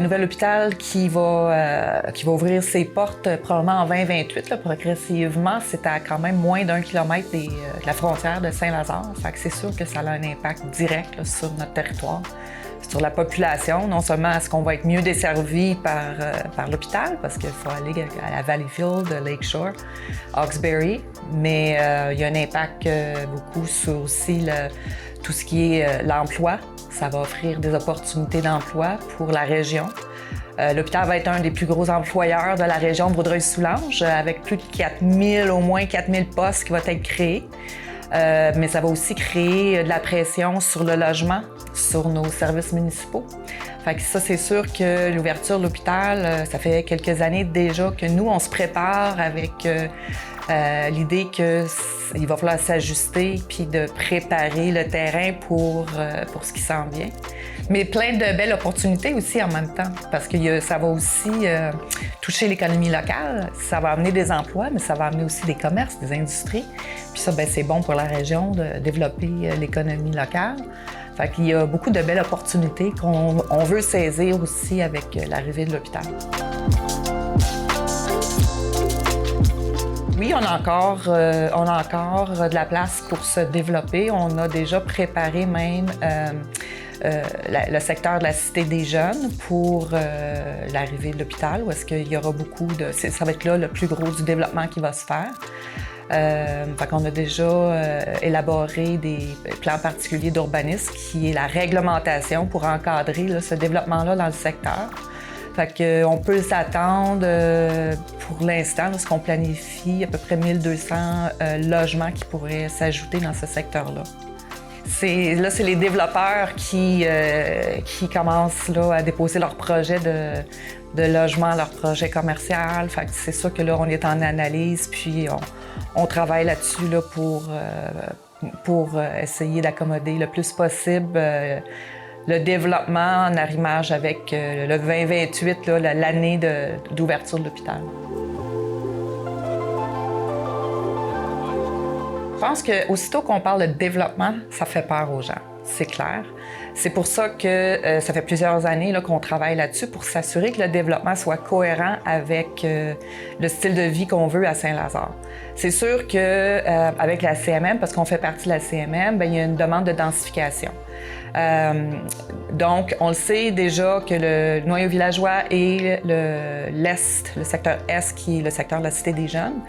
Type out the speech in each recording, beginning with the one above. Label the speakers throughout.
Speaker 1: nouvel hôpital qui va ouvrir ses portes probablement en 2028, là, progressivement. C'est à quand même moins d'1 kilomètre de la frontière de Saint-Lazare. Fait que c'est sûr que ça a un impact direct là, sur notre territoire, sur la population. Non seulement est-ce qu'on va être mieux desservi par l'hôpital, parce qu'il faut aller à la Valleyfield, Lakeshore, Hawkesbury, mais il y a un impact beaucoup sur aussi tout ce qui est l'emploi. Ça va offrir des opportunités d'emploi pour la région. L'hôpital va être un des plus gros employeurs de la région de Vaudreuil-Soulanges, avec plus de 4000, au moins 4000 postes qui vont être créés. Mais ça va aussi créer de la pression sur le logement, sur nos services municipaux. Fait que ça, c'est sûr que l'ouverture de l'hôpital, ça fait quelques années déjà que nous, on se prépare avec l'idée qu'il va falloir s'ajuster puis de préparer le terrain pour ce qui s'en vient. Mais plein de belles opportunités aussi en même temps, parce que ça va aussi toucher l'économie locale. Ça va amener des emplois, mais ça va amener aussi des commerces, des industries. Puis ça, c'est bon pour la région de développer l'économie locale. Fait qu'il y a beaucoup de belles opportunités qu'on veut saisir aussi avec l'arrivée de l'hôpital. Oui, on a encore de la place pour se développer. On a déjà préparé même le secteur de la Cité des Jeunes pour l'arrivée de l'hôpital, où est-ce qu'il y aura beaucoup de... Ça va être là le plus gros du développement qui va se faire. Fait qu'on a déjà élaboré des plans particuliers d'urbanisme qui est la réglementation pour encadrer là, ce développement-là dans le secteur. Fait qu'on peut s'attendre, pour l'instant, ce qu'on planifie, à peu près 1200 logements qui pourraient s'ajouter dans ce secteur-là. C'est les développeurs qui commencent là, à déposer leurs projets de logement, leurs projets commerciaux. Fait que c'est sûr que là, on est en analyse, puis on travaille là-dessus là, pour essayer d'accommoder le plus possible le développement en arrimage avec le 2028, là, l'année d'ouverture de l'hôpital. Je pense qu'aussitôt qu'on parle de développement, ça fait peur aux gens, c'est clair. C'est pour ça que ça fait plusieurs années là, qu'on travaille là-dessus pour s'assurer que le développement soit cohérent avec le style de vie qu'on veut à Saint-Lazare. C'est sûr qu'avec la CMM, parce qu'on fait partie de la CMM, bien, il y a une demande de densification. Donc, on le sait déjà que le noyau villageois et l'Est, le secteur Est, qui est le secteur de la Cité des Jeunes,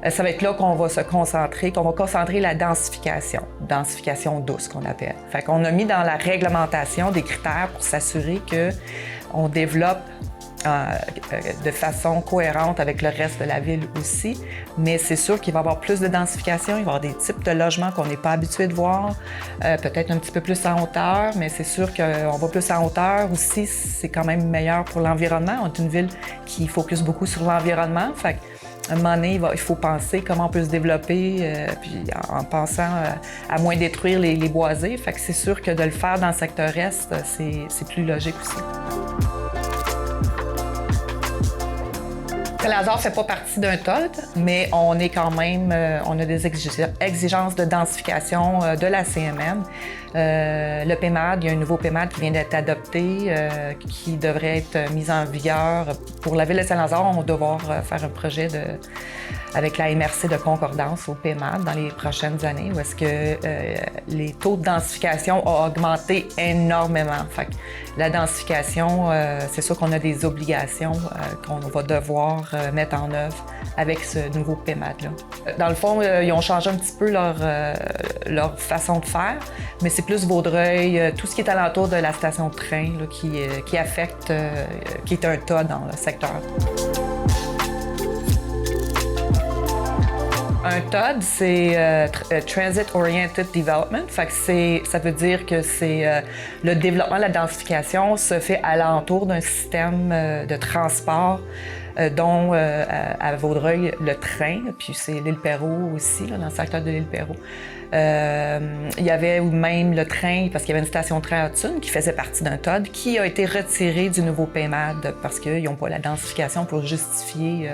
Speaker 1: ça va être là qu'on va se concentrer, qu'on va concentrer la densification douce qu'on appelle. Fait qu'on a mis dans la réglementation des critères pour s'assurer qu'on développe de façon cohérente avec le reste de la ville aussi. Mais c'est sûr qu'il va y avoir plus de densification, il va y avoir des types de logements qu'on n'est pas habitué de voir, peut-être un petit peu plus en hauteur, mais c'est sûr qu'on va plus en hauteur aussi, c'est quand même meilleur pour l'environnement. On est une ville qui focus beaucoup sur l'environnement, fait qu'à un moment donné, il faut penser comment on peut se développer, puis en pensant à moins détruire les boisés. Fait que c'est sûr que de le faire dans le secteur Est, c'est plus logique aussi. Saint-Lazare ne fait pas partie d'un TOD, mais on est quand même, on a des exigences de densification de la CMM. Le PEMAD, il y a un nouveau PEMAD qui vient d'être adopté, qui devrait être mis en vigueur. Pour la ville de Saint-Lazare, on va devoir faire un projet avec la MRC de concordance au PEMAD dans les prochaines années, où est-ce que les taux de densification ont augmenté énormément. Fait que la densification, c'est sûr qu'on a des obligations qu'on va devoir mettre en œuvre avec ce nouveau PEMAD-là. Dans le fond, ils ont changé un petit peu leur façon de faire, mais c'est plus Vaudreuil, tout ce qui est alentour de la station de train là, qui affecte, qui est un tas dans le secteur. Un TOD, c'est Transit Oriented Development. Fait que ça veut dire que le développement, la densification se fait alentour d'un système de transport, dont à Vaudreuil, le train, puis c'est l'île Perrot aussi, là, dans le secteur de l'île Perrot. Il y avait même le train, parce qu'il y avait une station de train à Hudson qui faisait partie d'un TOD, qui a été retiré du nouveau PEMAD parce qu'ils n'ont pas la densification pour justifier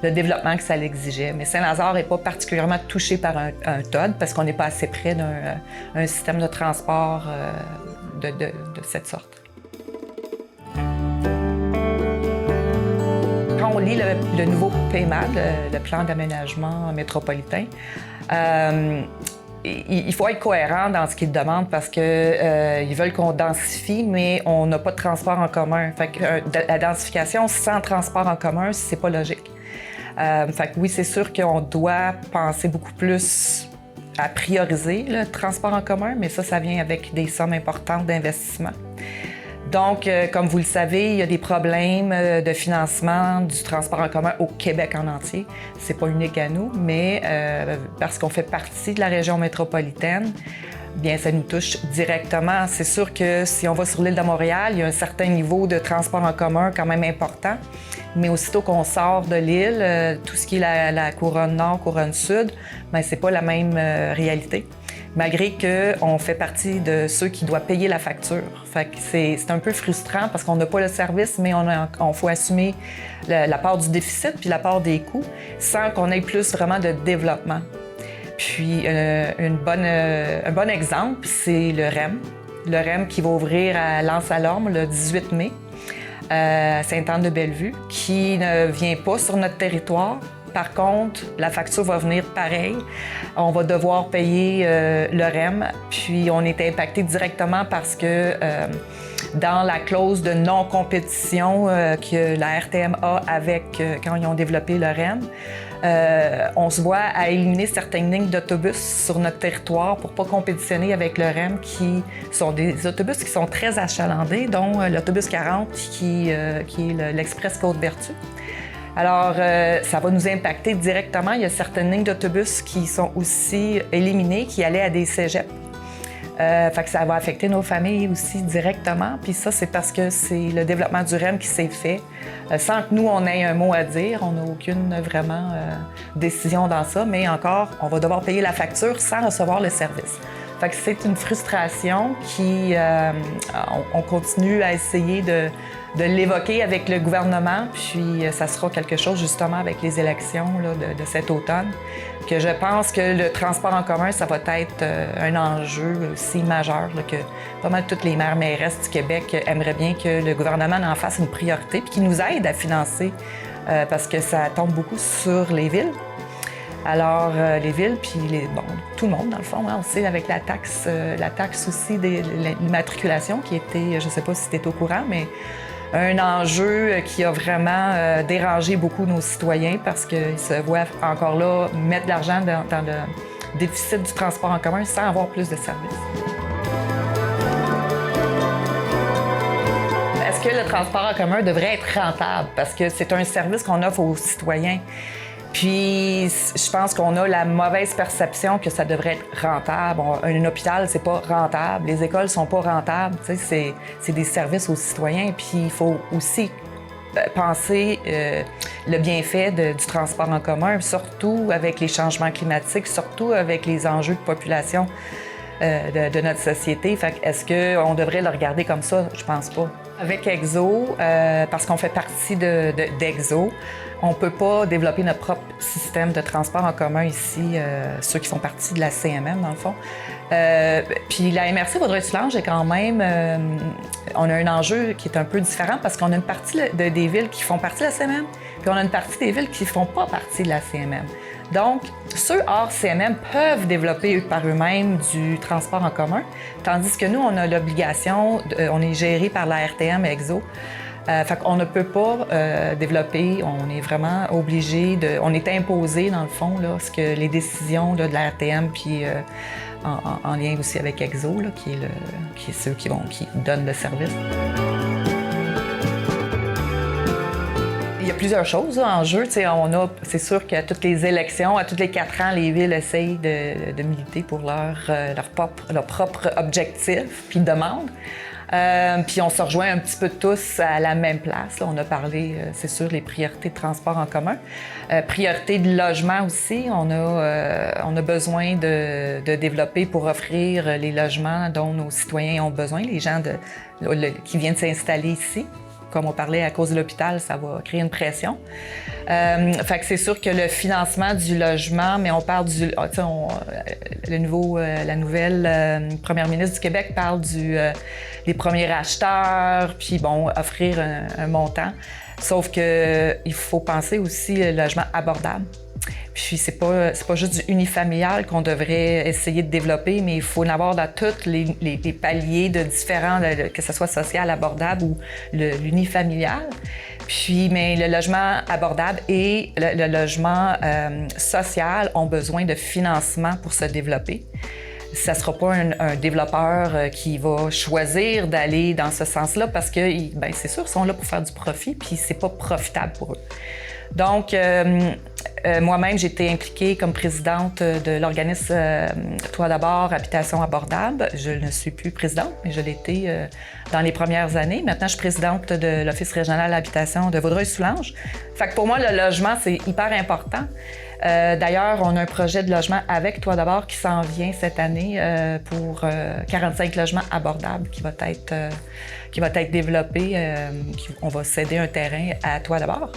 Speaker 1: le développement que ça l'exigeait. Mais Saint-Lazare n'est pas particulièrement touché par un TOD parce qu'on n'est pas assez près d'un système de transport de cette sorte. lit le nouveau PMAD, le plan d'aménagement métropolitain, il faut être cohérent dans ce qu'ils demandent parce qu'ils veulent qu'on densifie, mais on n'a pas de transport en commun. Fait que la densification sans transport en commun, c'est pas logique. Fait que oui, c'est sûr qu'on doit penser beaucoup plus à prioriser le transport en commun, mais ça vient avec des sommes importantes d'investissement. Donc, comme vous le savez, il y a des problèmes de financement du transport en commun au Québec en entier. C'est pas unique à nous, mais parce qu'on fait partie de la région métropolitaine, bien, ça nous touche directement. C'est sûr que si on va sur l'île de Montréal, il y a un certain niveau de transport en commun quand même important. Mais aussitôt qu'on sort de l'île, tout ce qui est la couronne nord, couronne sud, bien, c'est pas la même réalité. Malgré qu'on fait partie de ceux qui doivent payer la facture. Fait que c'est un peu frustrant parce qu'on n'a pas le service, mais on faut assumer la part du déficit puis la part des coûts sans qu'on ait plus vraiment de développement. Puis un bon exemple, c'est le REM. Le REM qui va ouvrir à L'Anse-à-Lorme le 18 mai, à Sainte-Anne-de-Bellevue, qui ne vient pas sur notre territoire. Par contre, la facture va venir pareil. On va devoir payer le REM, puis on est impacté directement parce que dans la clause de non-compétition que la RTM a avec quand ils ont développé le REM, on se voit à éliminer certaines lignes d'autobus sur notre territoire pour ne pas compétitionner avec le REM, qui sont des autobus qui sont très achalandés, dont l'autobus 40 qui est l'Express Côte-Vertu. Alors, ça va nous impacter directement. Il y a certaines lignes d'autobus qui sont aussi éliminées, qui allaient à des cégeps. Fait que ça va affecter nos familles aussi directement. Puis ça, c'est parce que c'est le développement du REM qui s'est fait sans que nous, on ait un mot à dire. On n'a aucune vraiment décision dans ça. Mais encore, on va devoir payer la facture sans recevoir le service. Fait que c'est une frustration qui... on continue à essayer de l'évoquer avec le gouvernement, puis ça sera quelque chose justement avec les élections là, de cet automne, que je pense que le transport en commun, ça va être un enjeu aussi majeur, là, que pas mal toutes les maires-mairesses du Québec aimeraient bien que le gouvernement en fasse une priorité, puis qu'il nous aide à financer, parce que ça tombe beaucoup sur les villes. Alors, les villes, puis tout le monde, dans le fond, hein, aussi avec la taxe aussi de l'immatriculation qui était, je ne sais pas si tu es au courant, mais un enjeu qui a vraiment dérangé beaucoup nos citoyens parce qu'ils se voient encore là mettre de l'argent dans le déficit du transport en commun sans avoir plus de services. Est-ce que le transport en commun devrait être rentable? Parce que c'est un service qu'on offre aux citoyens. Puis, je pense qu'on a la mauvaise perception que ça devrait être rentable. Un hôpital, c'est pas rentable. Les écoles sont pas rentables. Tu sais, c'est des services aux citoyens. Puis, il faut aussi penser le bienfait du transport en commun, surtout avec les changements climatiques, surtout avec les enjeux de population de notre société. Fait que est-ce qu'on devrait le regarder comme ça? Je pense pas. Avec EXO, parce qu'on fait partie d'EXO, on ne peut pas développer notre propre système de transport en commun ici, ceux qui font partie de la CMM, dans le fond. Puis la MRC Vaudreuil-Soulanges est quand même... on a un enjeu qui est un peu différent parce qu'on a une partie des villes qui font partie de la CMM, puis on a une partie des villes qui ne font pas partie de la CMM. Donc, ceux hors CMM peuvent développer par eux-mêmes du transport en commun, tandis que nous, on a l'obligation, on est géré par la RTM et EXO. Fait qu'on ne peut pas développer, on est vraiment obligé on est imposé dans le fond là, ce que les décisions là, de la RTM puis en lien aussi avec EXO, là, qui est ceux qui donnent le service. Il y a plusieurs choses là, en jeu. C'est sûr qu'à toutes les élections, à tous les 4 ans, les villes essayent de militer pour leur propre objectif puis demande. Puis on se rejoint un petit peu tous à la même place. Là, on a parlé, c'est sûr, les priorités de transport en commun. Priorité de logement aussi. On a besoin de développer pour offrir les logements dont nos citoyens ont besoin, les gens qui viennent s'installer ici. Comme on parlait, à cause de l'hôpital, ça va créer une pression. Fait que c'est sûr que le financement du logement, mais on parle la nouvelle première ministre du Québec parle des premiers acheteurs, puis bon, offrir un montant. Sauf qu'il faut penser aussi le logement abordable. Puis c'est pas juste du unifamilial qu'on devrait essayer de développer, mais il faut en avoir dans tous les paliers de différents, que ce soit social, abordable ou l'unifamilial. Puis, mais le logement abordable et le logement social ont besoin de financement pour se développer. Ça ne sera pas un développeur qui va choisir d'aller dans ce sens-là parce que, c'est sûr, ils sont là pour faire du profit, puis c'est pas profitable pour eux. Donc, moi-même, j'ai été impliquée comme présidente de l'organisme Toi d'abord, Habitation abordable. Je ne suis plus présidente, mais je l'ai été dans les premières années. Maintenant, je suis présidente de l'Office régional d'habitation de Vaudreuil-Soulanges. Fait que pour moi, le logement, c'est hyper important. D'ailleurs, on a un projet de logement avec Toi d'abord qui s'en vient cette année pour 45 logements abordables qui va être développé. On va céder un terrain à Toi d'abord.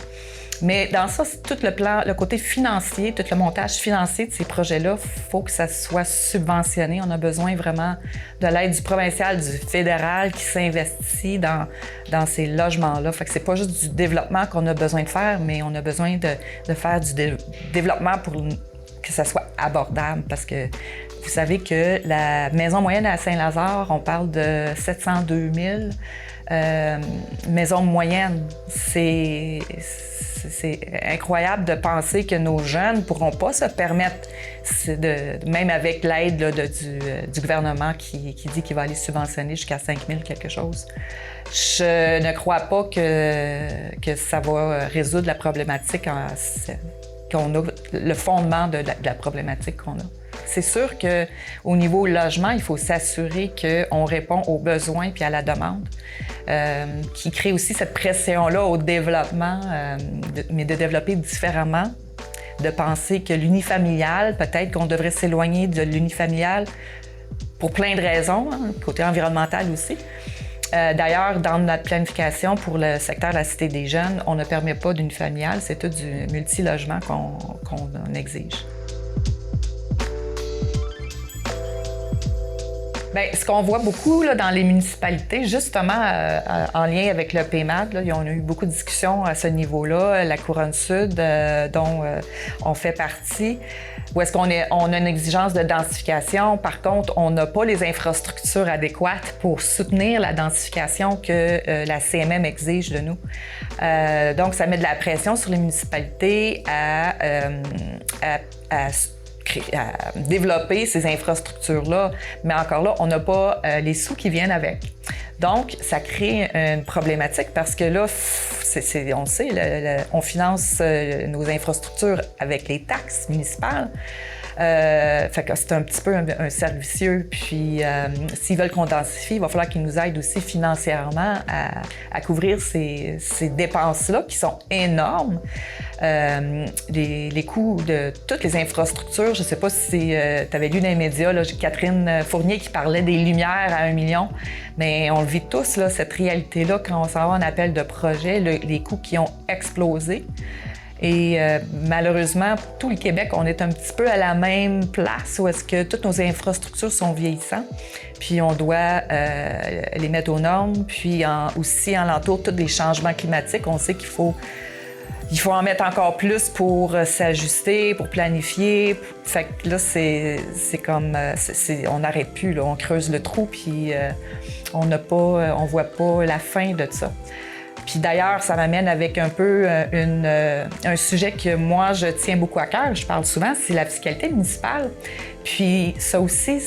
Speaker 1: Mais dans ça, tout le côté financier, tout le montage financier de ces projets-là, il faut que ça soit subventionné. On a besoin vraiment de l'aide du provincial, du fédéral qui s'investit dans ces logements-là. Fait que c'est pas juste du développement qu'on a besoin de faire, mais on a besoin de faire du développement pour que ça soit abordable. Parce que vous savez que la maison moyenne à Saint-Lazare, on parle de 702 000 maisons moyennes. C'est incroyable de penser que nos jeunes ne pourront pas se permettre, même avec l'aide du gouvernement qui dit qu'il va aller subventionner jusqu'à 5 000 quelque chose. Je ne crois pas que ça va résoudre la problématique qu'on a, le fondement de la problématique qu'on a. C'est sûr qu'au niveau logement, il faut s'assurer qu'on répond aux besoins puis à la demande, qui crée aussi cette pression-là au développement, mais de développer différemment, de penser que l'unifamilial, peut-être qu'on devrait s'éloigner de l'unifamilial pour plein de raisons, côté environnemental aussi. D'ailleurs, dans notre planification pour le secteur de la Cité des Jeunes, on ne permet pas d'unifamilial, c'est tout du multilogement qu'on exige. Bien, ce qu'on voit beaucoup là, dans les municipalités, justement en lien avec le PMAD, là, on a eu beaucoup de discussions à ce niveau-là, la Couronne Sud, dont on fait partie, où est-ce qu'on a une exigence de densification. Par contre, on n'a pas les infrastructures adéquates pour soutenir la densification que la CMM exige de nous. Donc, ça met de la pression sur les municipalités à développer ces infrastructures-là, mais encore là, on n'a pas les sous qui viennent avec. Donc, ça crée une problématique parce que là, on le sait, on finance nos infrastructures avec les taxes municipales. Fait que c'est un petit peu un cercle. Puis, s'ils veulent qu'on densifie, il va falloir qu'ils nous aident aussi financièrement à couvrir ces dépenses-là qui sont énormes. Les coûts de toutes les infrastructures, je ne sais pas si tu avais lu dans les médias, là, Catherine Fournier qui parlait des lumières à 1 million, mais on le vit tous, là, cette réalité-là, quand on s'en va en appel de projet, les coûts qui ont explosé. Et malheureusement, pour tout le Québec, on est un petit peu à la même place où est-ce que toutes nos infrastructures sont vieillissantes. Puis on doit les mettre aux normes. Puis aussi, en l'entour, tous les changements climatiques, on sait qu'il faut en mettre encore plus pour s'ajuster, pour planifier. Fait que là, c'est comme... on n'arrête plus, là. On creuse le trou, puis on voit pas la fin de ça. Puis d'ailleurs, ça m'amène avec un peu un sujet que moi, je tiens beaucoup à cœur, je parle souvent, c'est la fiscalité municipale. Puis ça aussi,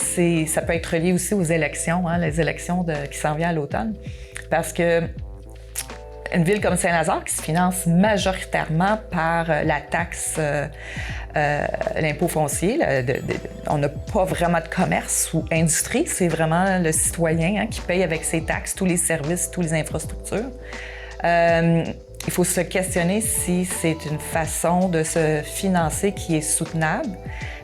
Speaker 1: ça peut être relié aussi aux élections, les élections qui s'en viennent à l'automne. Parce que une ville comme Saint-Lazare qui se finance majoritairement par la taxe, l'impôt foncier, on n'a pas vraiment de commerce ou industrie, c'est vraiment le citoyen qui paye avec ses taxes tous les services, toutes les infrastructures. Il faut se questionner si c'est une façon de se financer qui est soutenable,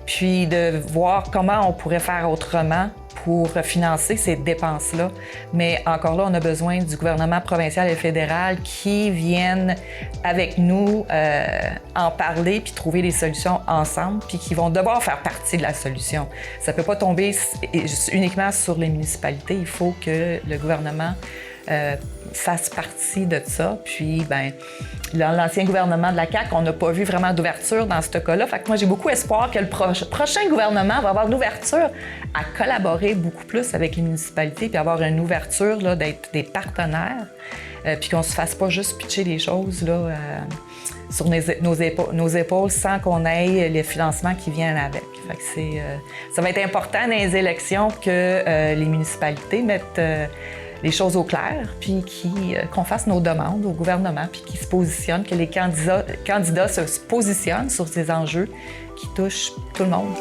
Speaker 1: puis de voir comment on pourrait faire autrement pour financer ces dépenses-là. Mais encore là, on a besoin du gouvernement provincial et fédéral qui viennent avec nous en parler puis trouver des solutions ensemble, puis qui vont devoir faire partie de la solution. Ça ne peut pas tomber uniquement sur les municipalités. Il faut que le gouvernement fasse partie de ça. Puis, ben, dans l'ancien gouvernement de la CAQ, on n'a pas vu vraiment d'ouverture dans ce cas-là. Fait que moi, j'ai beaucoup espoir que le prochain gouvernement va avoir une ouverture à collaborer beaucoup plus avec les municipalités puis avoir une ouverture là, d'être des partenaires. Puis qu'on se fasse pas juste pitcher les choses là, sur nos épaules sans qu'on ait les financements qui viennent avec. Fait que ça va être important dans les élections que les municipalités mettent les choses au clair, puis qu'on fasse nos demandes au gouvernement, puis qu'ils se positionnent, que les candidats se positionnent sur ces enjeux qui touchent tout le monde.